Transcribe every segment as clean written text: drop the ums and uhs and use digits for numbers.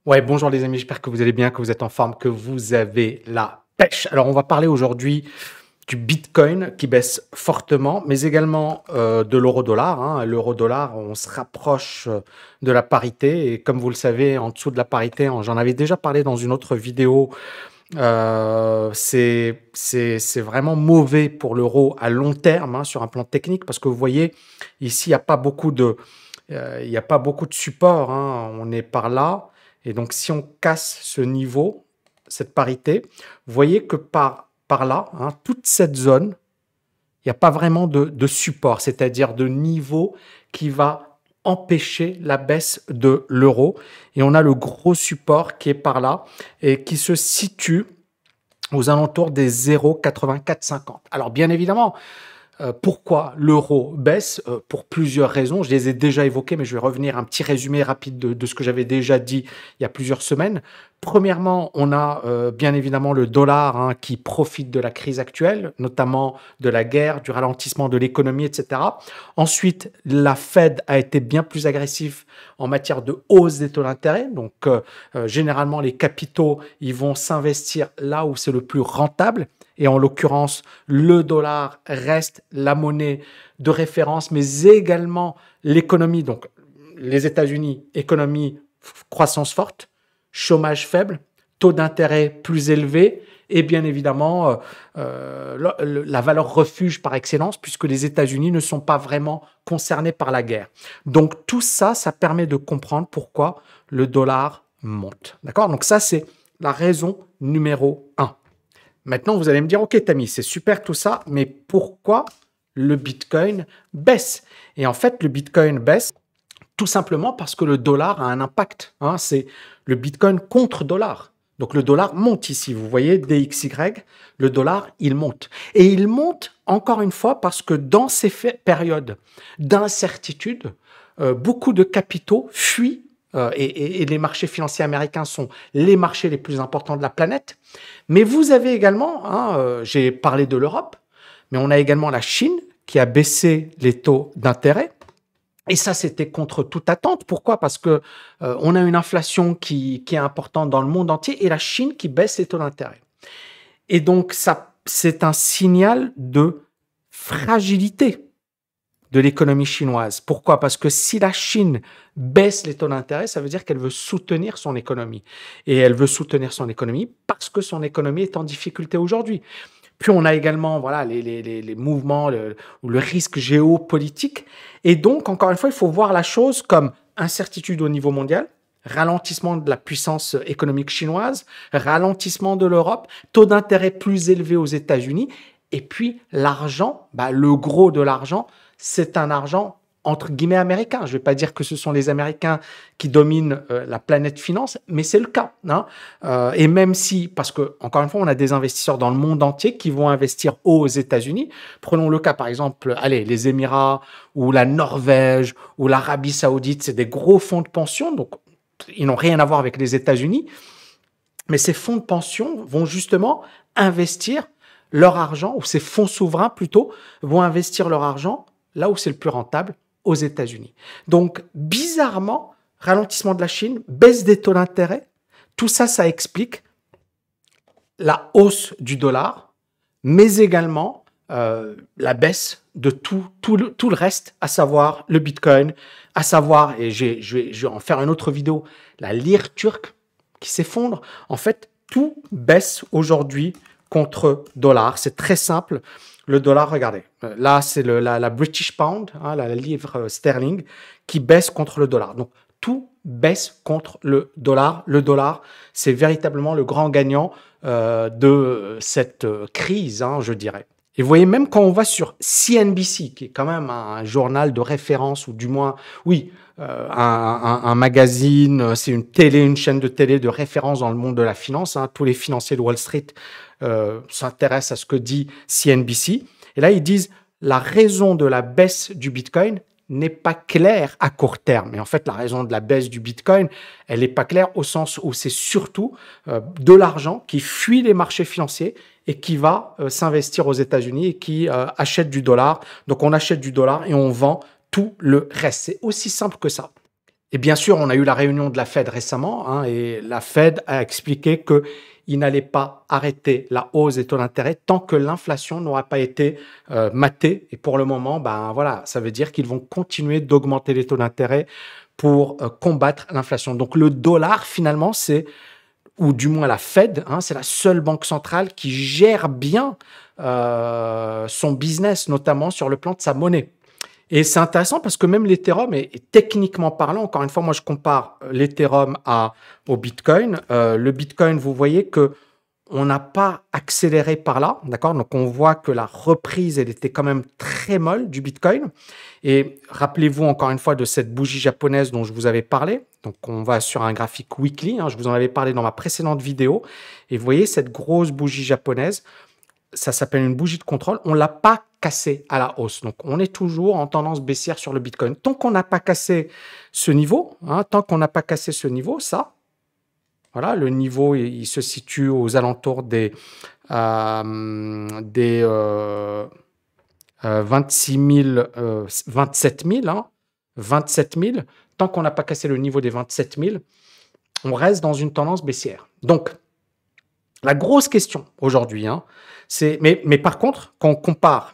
Ouais, bonjour les amis, j'espère que vous allez bien, que vous êtes en forme, que vous avez la pêche. Alors, on va parler aujourd'hui du Bitcoin qui baisse fortement, mais également de l'euro-dollar, hein. L'euro-dollar, on se rapproche de la parité et comme vous le savez, en dessous de la parité, j'en avais déjà parlé dans une autre vidéo, c'est vraiment mauvais pour l'euro à long terme, hein, sur un plan technique parce que vous voyez, ici, il n'y a pas beaucoup il y a pas beaucoup de support, hein. On est par là. Et donc, si on casse ce niveau, cette parité, vous voyez que par là, hein, toute cette zone, il n'y a pas vraiment de support, c'est-à-dire de niveau qui va empêcher la baisse de l'euro. Et on a le gros support qui est par là et qui se situe aux alentours des 0,8450. Alors, bien évidemment, pourquoi l'euro baisse? Pour plusieurs raisons. Je les ai déjà évoquées, mais je vais revenir un petit résumé rapide de ce que j'avais déjà dit il y a plusieurs semaines. Premièrement, on a bien évidemment le dollar, hein, qui profite de la crise actuelle, notamment de la guerre, du ralentissement de l'économie, etc. Ensuite, la Fed a été bien plus agressive en matière de hausse des taux d'intérêt. Donc, généralement, les capitaux, ils vont s'investir là où c'est le plus rentable. Et en l'occurrence, le dollar reste la monnaie de référence, mais également l'économie. Donc, les États-Unis, économie, croissance forte, chômage faible, taux d'intérêt plus élevé et bien évidemment la valeur refuge par excellence puisque les États-Unis ne sont pas vraiment concernés par la guerre. Donc, tout ça, ça permet de comprendre pourquoi le dollar monte. D'accord? Donc, ça, c'est la raison numéro 1. Maintenant, vous allez me dire, OK, Tammy, c'est super tout ça, mais pourquoi le Bitcoin baisse? Et en fait, le Bitcoin baisse tout simplement parce que le dollar a un impact, hein. C'est le Bitcoin contre dollar. Donc, le dollar monte ici. Vous voyez, DXY, le dollar, il monte. Et il monte, encore une fois, parce que dans ces périodes d'incertitude, beaucoup de capitaux fuient et les marchés financiers américains sont les marchés les plus importants de la planète. Mais vous avez également, hein, j'ai parlé de l'Europe, mais on a également la Chine qui a baissé les taux d'intérêt. Et ça, c'était contre toute attente. Pourquoi? Parce que on a une inflation qui est importante dans le monde entier et la Chine qui baisse les taux d'intérêt. Et donc, ça, c'est un signal de fragilité de l'économie chinoise. Pourquoi? Parce que si la Chine baisse les taux d'intérêt, ça veut dire qu'elle veut soutenir son économie. Et elle veut soutenir son économie parce que son économie est en difficulté aujourd'hui. Puis on a également voilà, les mouvements ou le risque géopolitique. Et donc, encore une fois, il faut voir la chose comme incertitude au niveau mondial, ralentissement de la puissance économique chinoise, ralentissement de l'Europe, taux d'intérêt plus élevé aux États-Unis, et puis l'argent, le gros de l'argent, c'est un argent entre guillemets américain. Je ne vais pas dire que ce sont les Américains qui dominent la planète finance, mais c'est le cas, hein. Et même si, parce que encore une fois, on a des investisseurs dans le monde entier qui vont investir aux États-Unis. Prenons le cas, par exemple, allez, les Émirats ou la Norvège ou l'Arabie Saoudite, c'est des gros fonds de pension, donc ils n'ont rien à voir avec les États-Unis. Mais ces fonds de pension vont justement investir leur argent, ou ces fonds souverains plutôt, vont investir leur argent là où c'est le plus rentable, aux États-Unis. Donc, bizarrement, ralentissement de la Chine, baisse des taux d'intérêt, tout ça, ça explique la hausse du dollar, mais également la baisse de tout le reste, à savoir le Bitcoin, à savoir, et je vais en faire une autre vidéo, la lire turque qui s'effondre. En fait, tout baisse aujourd'hui contre dollar. C'est très simple. Le dollar, regardez, là, c'est la British Pound, hein, la livre sterling, qui baisse contre le dollar. Donc, tout baisse contre le dollar. Le dollar, c'est véritablement le grand gagnant de cette crise, hein, je dirais. Et vous voyez, même quand on va sur CNBC, qui est quand même un journal de référence, ou du moins, oui, un magazine, c'est une télé, une chaîne de télé de référence dans le monde de la finance, hein. Tous les financiers de Wall Street s'intéressent à ce que dit CNBC. Et là, ils disent la raison de la baisse du Bitcoin n'est pas claire à court terme. Et en fait, la raison de la baisse du Bitcoin, elle n'est pas claire au sens où c'est surtout de l'argent qui fuit les marchés financiers et qui va s'investir aux États-Unis et qui achète du dollar. Donc, on achète du dollar et on vend tout le reste. C'est aussi simple que ça. Et bien sûr, on a eu la réunion de la Fed récemment, hein, et la Fed a expliqué qu'il n'allait pas arrêter la hausse des taux d'intérêt tant que l'inflation n'aura pas été matée. Et pour le moment, ben voilà, ça veut dire qu'ils vont continuer d'augmenter les taux d'intérêt pour combattre l'inflation. Donc le dollar, finalement, c'est, ou du moins la Fed, hein, c'est la seule banque centrale qui gère bien son business, notamment sur le plan de sa monnaie. Et c'est intéressant parce que même l'Ethereum est techniquement parlant, encore une fois, moi je compare l'Ethereum au Bitcoin. Le Bitcoin, vous voyez que on n'a pas accéléré par là, d'accord? Donc on voit que la reprise, elle était quand même très molle du Bitcoin. Et rappelez-vous encore une fois de cette bougie japonaise dont je vous avais parlé. Donc on va sur un graphique weekly, hein, je vous en avais parlé dans ma précédente vidéo. Et vous voyez cette grosse bougie japonaise, ça s'appelle une bougie de contrôle, on ne l'a pas cassé à la hausse. Donc, on est toujours en tendance baissière sur le Bitcoin. Tant qu'on n'a pas cassé ce niveau, hein, tant qu'on n'a pas cassé ce niveau, ça, voilà, le niveau, il se situe aux alentours des 26 000, 27 000, hein, 27 000. Tant qu'on n'a pas cassé le niveau des 27 000, on reste dans une tendance baissière. Donc, la grosse question aujourd'hui, hein, c'est, mais par contre, quand on compare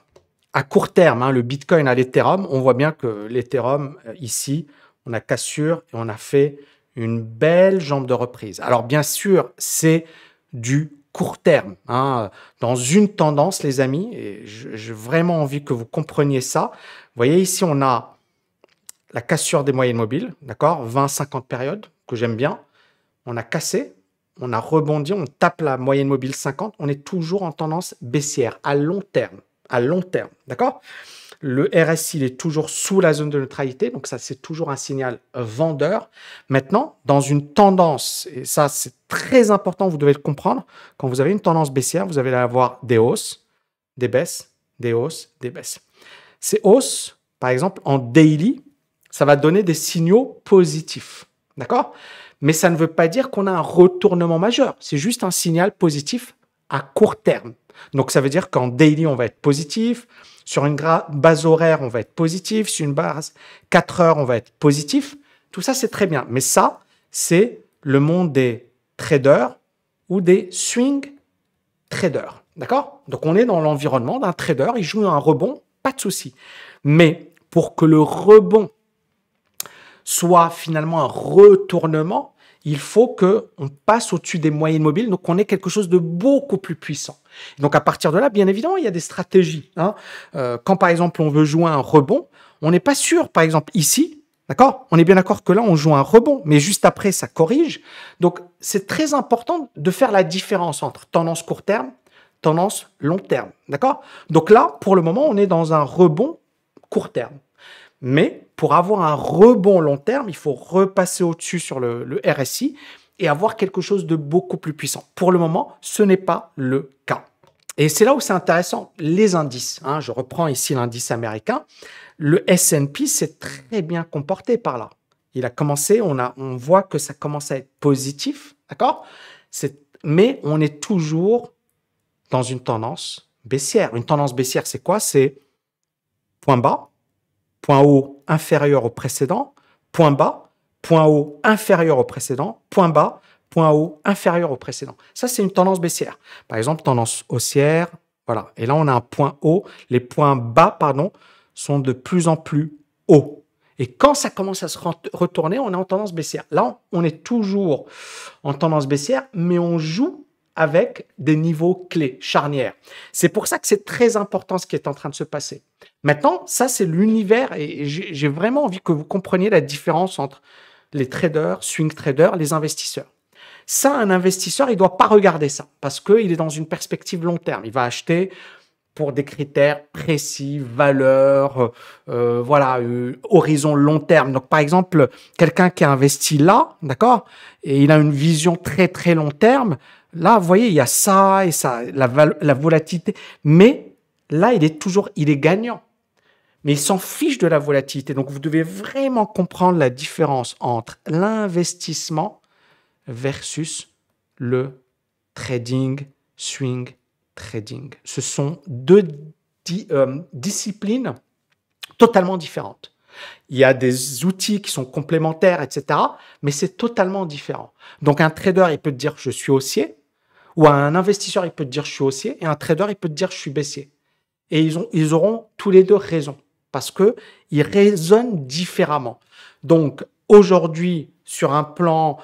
à court terme, hein, le Bitcoin à l'Ethereum, on voit bien que l'Ethereum, ici, on a cassure et on a fait une belle jambe de reprise. Alors bien sûr, c'est du court terme, hein, dans une tendance, les amis, et j'ai vraiment envie que vous compreniez ça. Vous voyez ici, on a la cassure des moyennes mobiles, d'accord, 20-50 périodes, que j'aime bien. On a cassé, on a rebondi, on tape la moyenne mobile 50, on est toujours en tendance baissière à long terme. À long terme, d'accord? Le RSI, il est toujours sous la zone de neutralité, donc ça, c'est toujours un signal vendeur. Maintenant, dans une tendance, et ça, c'est très important, vous devez le comprendre, quand vous avez une tendance baissière, vous allez avoir des hausses, des baisses, des hausses, des baisses. Ces hausses, par exemple, en daily, ça va donner des signaux positifs, d'accord? Mais ça ne veut pas dire qu'on a un retournement majeur. C'est juste un signal positif à court terme. Donc, ça veut dire qu'en daily, on va être positif. Sur une base horaire, on va être positif. Sur une base 4 heures, on va être positif. Tout ça, c'est très bien. Mais ça, c'est le monde des traders ou des swing traders. D'accord? Donc, on est dans l'environnement d'un trader. Il joue un rebond, pas de souci. Mais pour que le rebond soit finalement un retournement, il faut qu'on passe au-dessus des moyennes mobiles, donc on ait quelque chose de beaucoup plus puissant. Donc à partir de là, bien évidemment, il y a des stratégies, hein. Quand par exemple on veut jouer un rebond, on n'est pas sûr, par exemple ici, d'accord? On est bien d'accord que là, on joue un rebond, mais juste après, ça corrige. Donc c'est très important de faire la différence entre tendance court terme, tendance long terme, d'accord? Donc là, pour le moment, on est dans un rebond court terme. Mais pour avoir un rebond long terme, il faut repasser au-dessus sur le RSI et avoir quelque chose de beaucoup plus puissant. Pour le moment, ce n'est pas le cas. Et c'est là où c'est intéressant, les indices, hein. Je reprends ici l'indice américain. Le S&P s'est très bien comporté par là. Il a commencé, on voit que ça commence à être positif, d'accord? Mais on est toujours dans une tendance baissière. Une tendance baissière, c'est quoi? C'est point bas, point haut inférieur au précédent, point bas, point haut inférieur au précédent, point bas, point haut inférieur au précédent. Ça, c'est une tendance baissière. Par exemple, tendance haussière, voilà. Et là, on a un point haut. Les points bas, pardon, sont de plus en plus hauts. Et quand ça commence à se retourner, on est en tendance baissière. Là, on est toujours en tendance baissière, mais on joue avec des niveaux clés, charnières. C'est pour ça que c'est très important ce qui est en train de se passer. Maintenant, ça, c'est l'univers et j'ai vraiment envie que vous compreniez la différence entre les traders, swing traders, les investisseurs. Ça, un investisseur, il ne doit pas regarder ça parce qu'il est dans une perspective long terme. Il va acheter pour des critères précis, valeur, voilà, horizon long terme. Donc, par exemple, quelqu'un qui a investi là, d'accord, et il a une vision très, très long terme, là, vous voyez, il y a ça et ça, la volatilité. Mais là, il est gagnant. Mais il s'en fiche de la volatilité. Donc, vous devez vraiment comprendre la différence entre l'investissement versus le trading, swing trading. Ce sont deux disciplines totalement différentes. Il y a des outils qui sont complémentaires, etc. Mais c'est totalement différent. Donc, un trader, il peut te dire je suis haussier, ou un investisseur, il peut te dire je suis haussier, et un trader, il peut te dire je suis baissier. Et ils auront tous les deux raison, parce qu'ils raisonnent différemment. Donc, aujourd'hui, sur un plan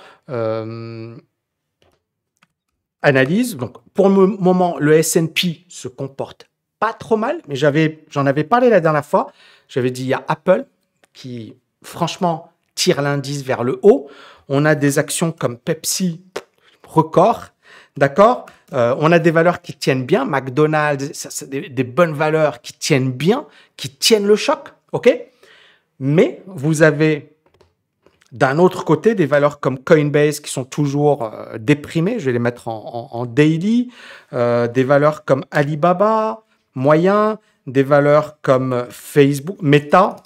analyse, donc pour le moment, le S&P se comporte pas trop mal, mais j'en avais parlé la dernière fois. J'avais dit, il y a Apple qui, franchement, tire l'indice vers le haut. On a des actions comme Pepsi, record, d'accord. On a des valeurs qui tiennent bien, McDonald's, c'est des bonnes valeurs qui tiennent bien, qui tiennent le choc, ok. Mais vous avez d'un autre côté des valeurs comme Coinbase qui sont toujours déprimées, je vais les mettre en daily, des valeurs comme Alibaba, moyen, des valeurs comme Facebook, Meta,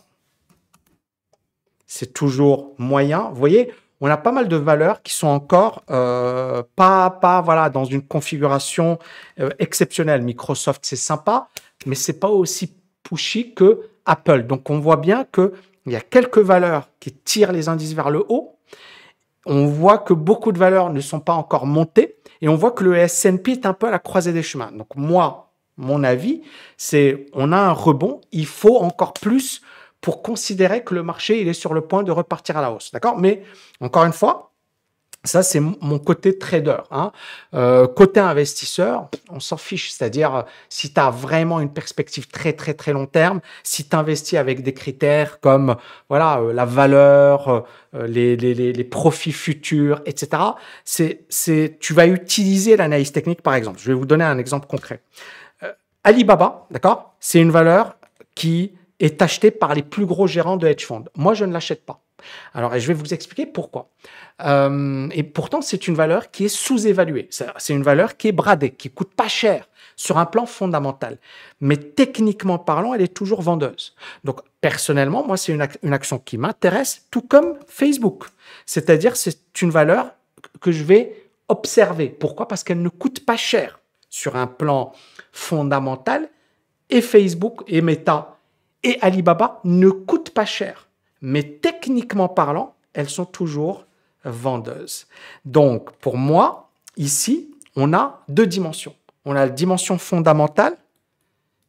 c'est toujours moyen. Vous voyez, on a pas mal de valeurs qui sont encore pas voilà, dans une configuration exceptionnelle. Microsoft, c'est sympa, mais c'est pas aussi pushy que Apple. Donc, on voit bien qu'il y a quelques valeurs qui tirent les indices vers le haut. On voit que beaucoup de valeurs ne sont pas encore montées et on voit que le S&P est un peu à la croisée des chemins. Donc, moi, mon avis, c'est on a un rebond. Il faut encore plus pour considérer que le marché il est sur le point de repartir à la hausse. D'accord? Mais encore une fois, ça, c'est mon côté trader. Hein. Côté investisseur, on s'en fiche. C'est-à-dire, si tu as vraiment une perspective très, très, très long terme, si tu investis avec des critères comme voilà, la valeur, les profits futurs, etc., tu vas utiliser l'analyse technique, par exemple. Je vais vous donner un exemple concret. Alibaba, d'accord, c'est une valeur qui est achetée par les plus gros gérants de hedge funds. Moi, je ne l'achète pas. Alors, je vais vous expliquer pourquoi. Et pourtant, c'est une valeur qui est sous-évaluée. C'est une valeur qui est bradée, qui coûte pas cher sur un plan fondamental. Mais techniquement parlant, elle est toujours vendeuse. Donc, personnellement, moi, c'est une action qui m'intéresse, tout comme Facebook. C'est-à-dire, c'est une valeur que je vais observer. Pourquoi? Parce qu'elle ne coûte pas cher sur un plan fondamental. Et Facebook et Meta et Alibaba ne coûtent pas cher. Mais techniquement parlant, elles sont toujours vendeuses. Donc, pour moi, ici, on a deux dimensions. On a la dimension fondamentale,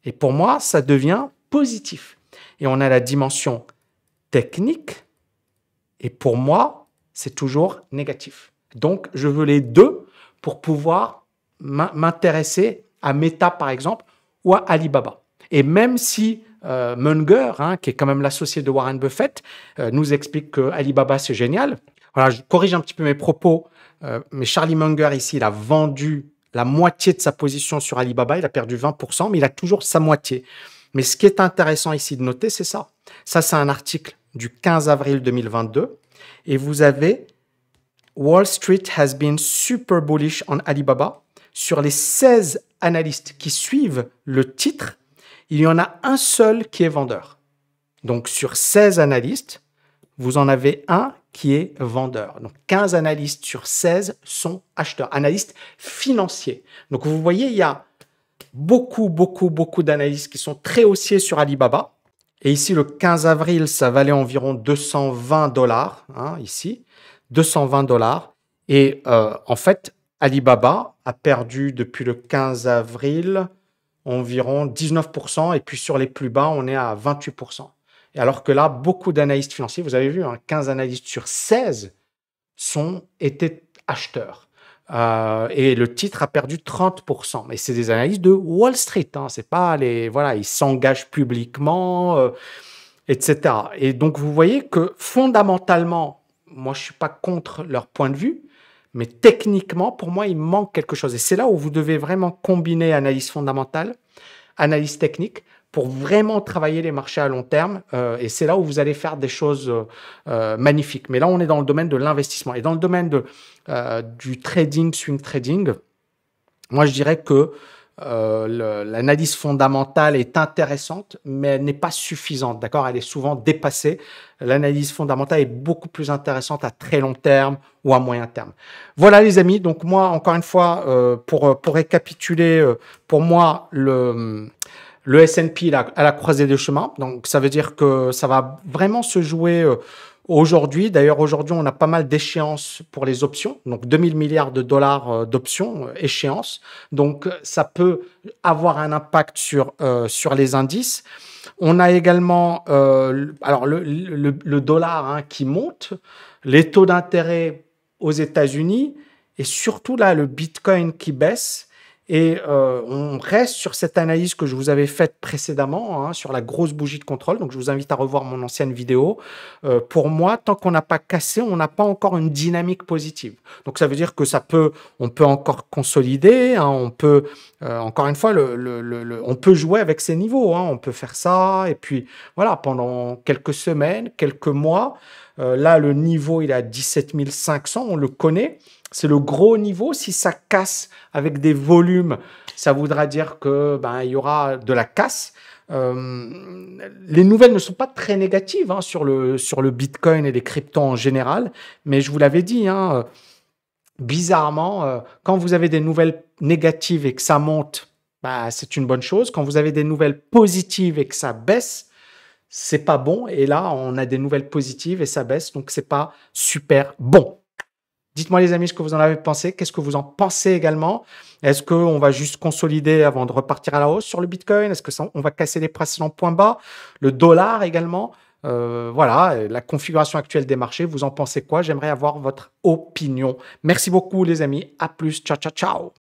et pour moi, ça devient positif. Et on a la dimension technique, et pour moi, c'est toujours négatif. Donc, je veux les deux pour pouvoir m'intéresser à Meta, par exemple, ou à Alibaba. Et même si Munger, hein, qui est quand même l'associé de Warren Buffett, nous explique que Alibaba, c'est génial. Voilà, je corrige un petit peu mes propos, mais Charlie Munger, ici, il a vendu la moitié de sa position sur Alibaba, il a perdu 20%, mais il a toujours sa moitié. Mais ce qui est intéressant ici de noter, c'est ça. Ça, c'est un article du 15 avril 2022, et vous avez Wall Street has been super bullish on Alibaba. Sur les 16 analystes qui suivent le titre, il y en a un seul qui est vendeur. Donc, sur 16 analystes, vous en avez un qui est vendeur. Donc, 15 analystes sur 16 sont acheteurs, analystes financiers. Donc, vous voyez, il y a beaucoup d'analystes qui sont très haussiers sur Alibaba. Et ici, le 15 avril, ça valait environ 220 $, hein, ici, 220 $. Et en fait, Alibaba a perdu depuis le 15 avril environ 19%, et puis sur les plus bas, on est à 28%. Et alors que là, beaucoup d'analystes financiers, vous avez vu, hein, 15 analystes sur 16 étaient acheteurs. Et le titre a perdu 30%. Mais c'est des analystes de Wall Street, hein, c'est pas les... Voilà, ils s'engagent publiquement, etc. Et donc, vous voyez que fondamentalement, moi, je ne suis pas contre leur point de vue, mais techniquement, pour moi, il manque quelque chose. Et c'est là où vous devez vraiment combiner analyse fondamentale, analyse technique, pour vraiment travailler les marchés à long terme. Et c'est là où vous allez faire des choses magnifiques. Mais là, on est dans le domaine de l'investissement. Et dans le domaine du trading, swing trading, moi, je dirais que l'analyse fondamentale est intéressante, mais elle n'est pas suffisante, d'accord? Elle est souvent dépassée. L'analyse fondamentale est beaucoup plus intéressante à très long terme ou à moyen terme. Voilà, les amis. Donc, moi, encore une fois, pour récapituler, pour moi, Le S&P à la croisée des chemins. Donc, ça veut dire que ça va vraiment se jouer aujourd'hui. D'ailleurs, aujourd'hui, on a pas mal d'échéances pour les options. Donc, 2000 milliards de dollars d'options échéances. Donc, ça peut avoir un impact sur les indices. On a également alors le dollar hein, qui monte, les taux d'intérêt aux États-Unis et surtout là le Bitcoin qui baisse. Et on reste sur cette analyse que je vous avais faite précédemment hein, sur la grosse bougie de contrôle. Donc je vous invite à revoir mon ancienne vidéo. Pour moi, tant qu'on n'a pas cassé, on n'a pas encore une dynamique positive. Donc ça veut dire que on peut encore consolider. Hein, on peut encore une fois, on peut jouer avec ces niveaux. Hein, on peut faire ça et puis voilà pendant quelques semaines, quelques mois. Là, le niveau il est à 17 500. On le connaît. C'est le gros niveau. Si ça casse avec des volumes, ça voudra dire que il y aura de la casse. Les nouvelles ne sont pas très négatives hein, sur le Bitcoin et les cryptos en général, mais je vous l'avais dit, hein, bizarrement, quand vous avez des nouvelles négatives et que ça monte, c'est une bonne chose. Quand vous avez des nouvelles positives et que ça baisse, c'est pas bon. Et là, on a des nouvelles positives et ça baisse, donc c'est pas super bon. Dites-moi les amis ce que vous en avez pensé. Qu'est-ce que vous en pensez également? Est-ce qu'on va juste consolider avant de repartir à la hausse sur le Bitcoin? Est-ce que on va casser les précédents points bas? Le dollar également. Voilà, la configuration actuelle des marchés. Vous en pensez quoi? J'aimerais avoir votre opinion. Merci beaucoup les amis. À plus. Ciao, ciao, ciao.